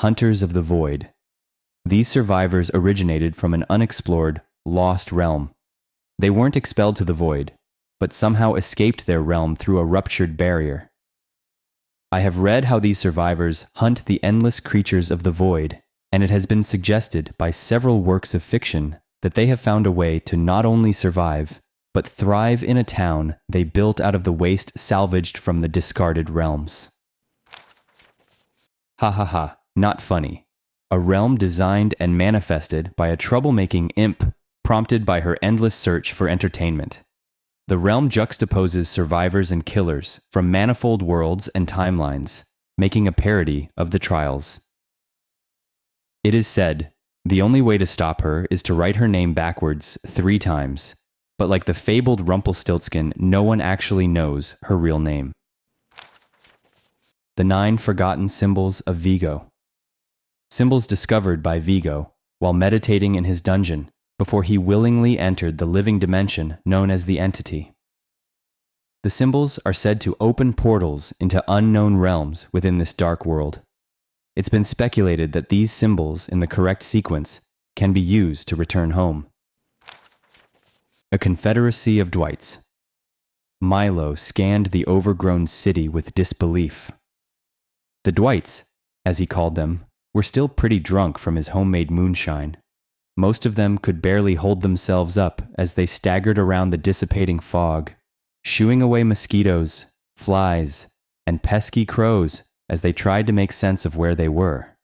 Hunters of the Void. These survivors originated from an unexplored, lost realm. They weren't expelled to the void, but somehow escaped their realm through a ruptured barrier. I have read how these survivors hunt the endless creatures of the void, and it has been suggested by several works of fiction that they have found a way to not only survive, but thrive in a town they built out of the waste salvaged from the discarded realms. Ha ha ha, not funny. A realm designed and manifested by a troublemaking imp prompted by her endless search for entertainment. The realm juxtaposes survivors and killers from manifold worlds and timelines, making a parody of the trials. It is said, the only way to stop her is to write her name backwards 3 times, but like the fabled Rumpelstiltskin, no one actually knows her real name. The 9 Forgotten Symbols of Vigo. Symbols discovered by Vigo while meditating in his dungeon before he willingly entered the living dimension known as the Entity. The symbols are said to open portals into unknown realms within this dark world. It's been speculated that these symbols, in the correct sequence, can be used to return home. A Confederacy of Dwyghts. Milo scanned the overgrown city with disbelief. The Dwyghts, as he called them, were still pretty drunk from his homemade moonshine. Most of them could barely hold themselves up as they staggered around the dissipating fog, shooing away mosquitoes, flies, and pesky crows as they tried to make sense of where they were.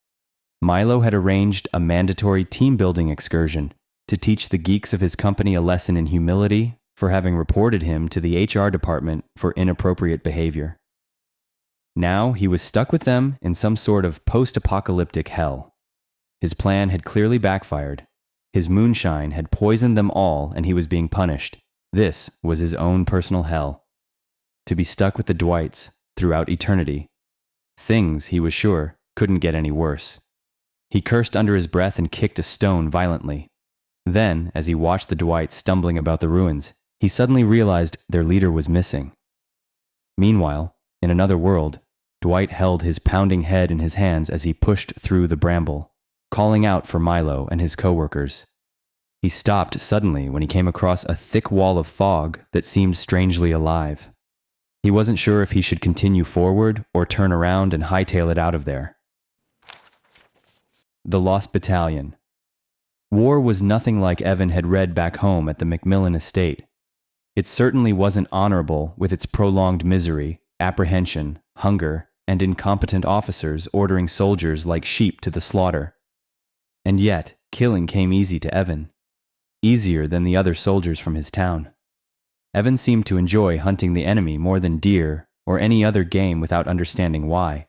Milo had arranged a mandatory team-building excursion to teach the geeks of his company a lesson in humility for having reported him to the HR department for inappropriate behavior. Now he was stuck with them in some sort of post-apocalyptic hell. His plan had clearly backfired. His moonshine had poisoned them all and he was being punished. This was his own personal hell. To be stuck with the Dwyghts throughout eternity. Things, he was sure, couldn't get any worse. He cursed under his breath and kicked a stone violently. Then, as he watched the Dwyghts stumbling about the ruins, he suddenly realized their leader was missing. Meanwhile, in another world, Dwight held his pounding head in his hands as he pushed through the bramble, calling out for Milo and his coworkers. He stopped suddenly when he came across a thick wall of fog that seemed strangely alive. He wasn't sure if he should continue forward or turn around and hightail it out of there. The Lost Battalion. War was nothing like Evan had read back home at the Macmillan estate. It certainly wasn't honorable with its prolonged misery, apprehension, hunger, and incompetent officers ordering soldiers like sheep to the slaughter. And yet, killing came easy to Evan. Easier than the other soldiers from his town. Evan seemed to enjoy hunting the enemy more than deer or any other game without understanding why.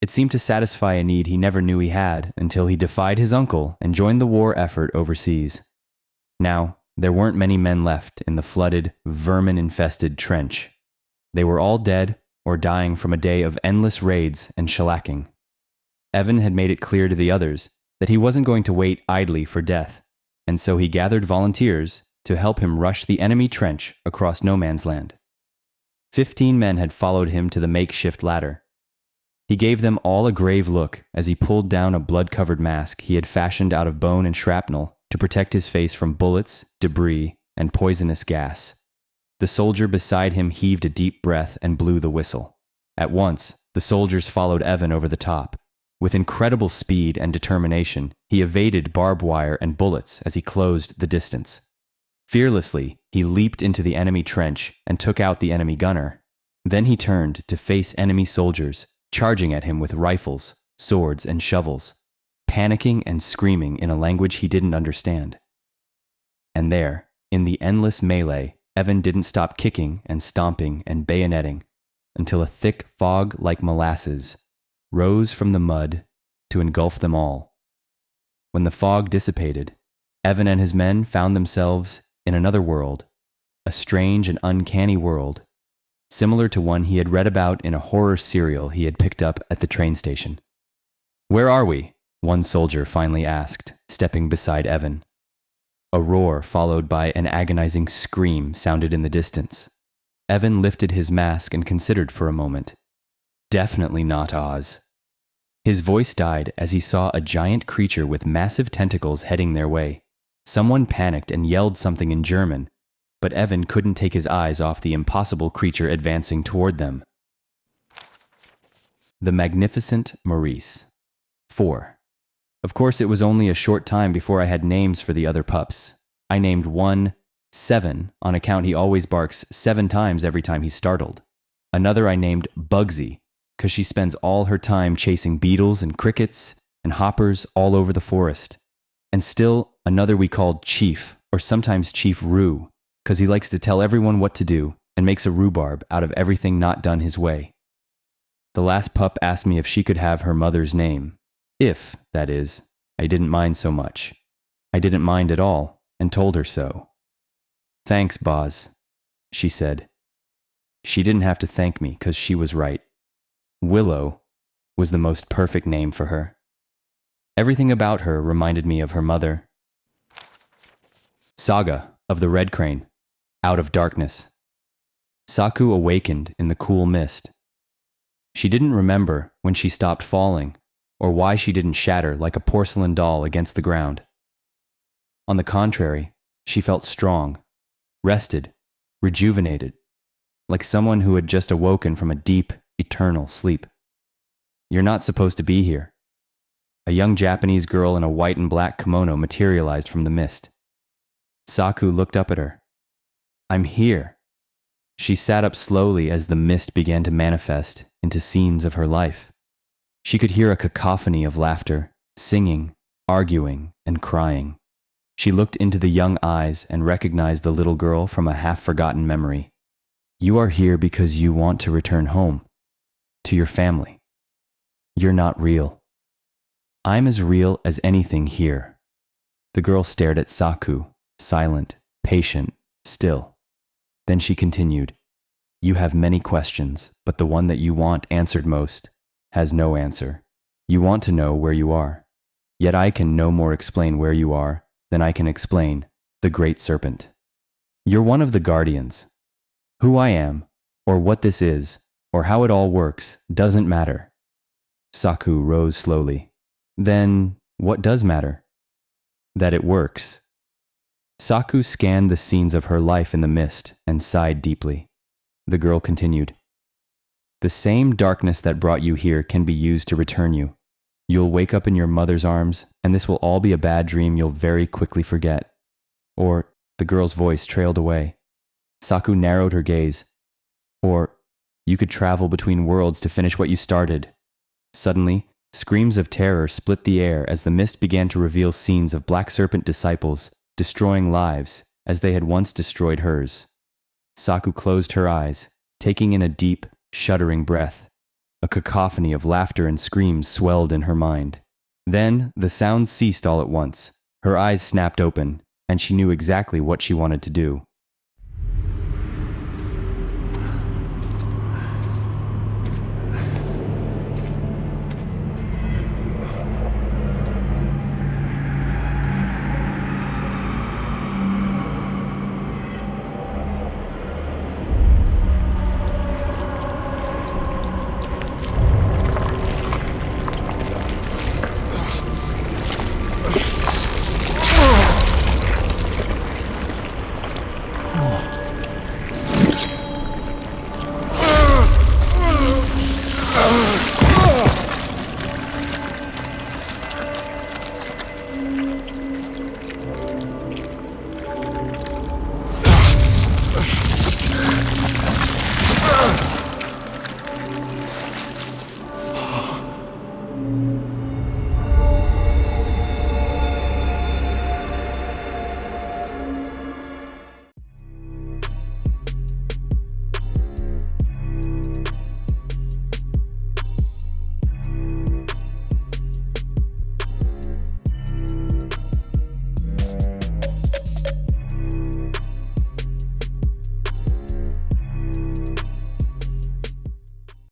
It seemed to satisfy a need he never knew he had until he defied his uncle and joined the war effort overseas. Now, there weren't many men left in the flooded, vermin-infested trench. They were all dead or dying from a day of endless raids and shellacking. Evan had made it clear to the others that he wasn't going to wait idly for death, and so he gathered volunteers to help him rush the enemy trench across no man's land. 15 men had followed him to the makeshift ladder. He gave them all a grave look as he pulled down a blood-covered mask he had fashioned out of bone and shrapnel to protect his face from bullets, debris, and poisonous gas. The soldier beside him heaved a deep breath and blew the whistle. At once, the soldiers followed Evan over the top. With incredible speed and determination, he evaded barbed wire and bullets as he closed the distance. Fearlessly, he leaped into the enemy trench and took out the enemy gunner. Then he turned to face enemy soldiers, charging at him with rifles, swords, and shovels, panicking and screaming in a language he didn't understand. And there, in the endless melee, Evan didn't stop kicking and stomping and bayoneting until a thick fog like molasses rose from the mud to engulf them all. When the fog dissipated, Evan and his men found themselves in another world, a strange and uncanny world, similar to one he had read about in a horror serial he had picked up at the train station. "Where are we?" one soldier finally asked, stepping beside Evan. A roar followed by an agonizing scream sounded in the distance. Evan lifted his mask and considered for a moment. Definitely not Oz. His voice died as he saw a giant creature with massive tentacles heading their way. Someone panicked and yelled something in German, but Evan couldn't take his eyes off the impossible creature advancing toward them. The magnificent Maurice. 4. Of course, it was only a short time before I had names for the other pups. I named one 7 on account he always barks 7 times every time he's startled. Another I named Bugsy, because she spends all her time chasing beetles and crickets and hoppers all over the forest. And still another we called Chief, or sometimes Chief Roo, because he likes to tell everyone what to do and makes a rhubarb out of everything not done his way. The last pup asked me if she could have her mother's name. If, that is, I didn't mind so much. I didn't mind at all, and told her so. "Thanks, Boz," she said. She didn't have to thank me, because she was right. Willow was the most perfect name for her. Everything about her reminded me of her mother. Saga of the Redcrane, out of darkness. Saku awakened in the cool mist. She didn't remember when she stopped falling, or why she didn't shatter like a porcelain doll against the ground. On the contrary, she felt strong, rested, rejuvenated, like someone who had just awoken from a deep, eternal sleep. "You're not supposed to be here." A young Japanese girl in a white and black kimono materialized from the mist. Saku looked up at her. "I'm here." She sat up slowly as the mist began to manifest into scenes of her life. She could hear a cacophony of laughter, singing, arguing, and crying. She looked into the young eyes and recognized the little girl from a half-forgotten memory. "You are here because you want to return home, to your family. You're not real." "I'm as real as anything here." The girl stared at Saku, silent, patient, still. Then she continued, "You have many questions, but the one that you want answered most has no answer. You want to know where you are. Yet I can no more explain where you are than I can explain the Great Serpent. You're one of the Guardians. Who I am, or what this is, or how it all works, doesn't matter." Saku rose slowly. "Then, what does matter?" "That it works." Saku scanned the scenes of her life in the mist and sighed deeply. The girl continued, "The same darkness that brought you here can be used to return you. You'll wake up in your mother's arms, and this will all be a bad dream you'll very quickly forget." Or, the girl's voice trailed away. Saku narrowed her gaze. "Or, you could travel between worlds to finish what you started." Suddenly, screams of terror split the air as the mist began to reveal scenes of Black Serpent disciples destroying lives as they had once destroyed hers. Saku closed her eyes, taking in a deep, shuddering breath. A cacophony of laughter and screams swelled in her mind. Then, the sounds ceased all at once. Her eyes snapped open, and she knew exactly what she wanted to do.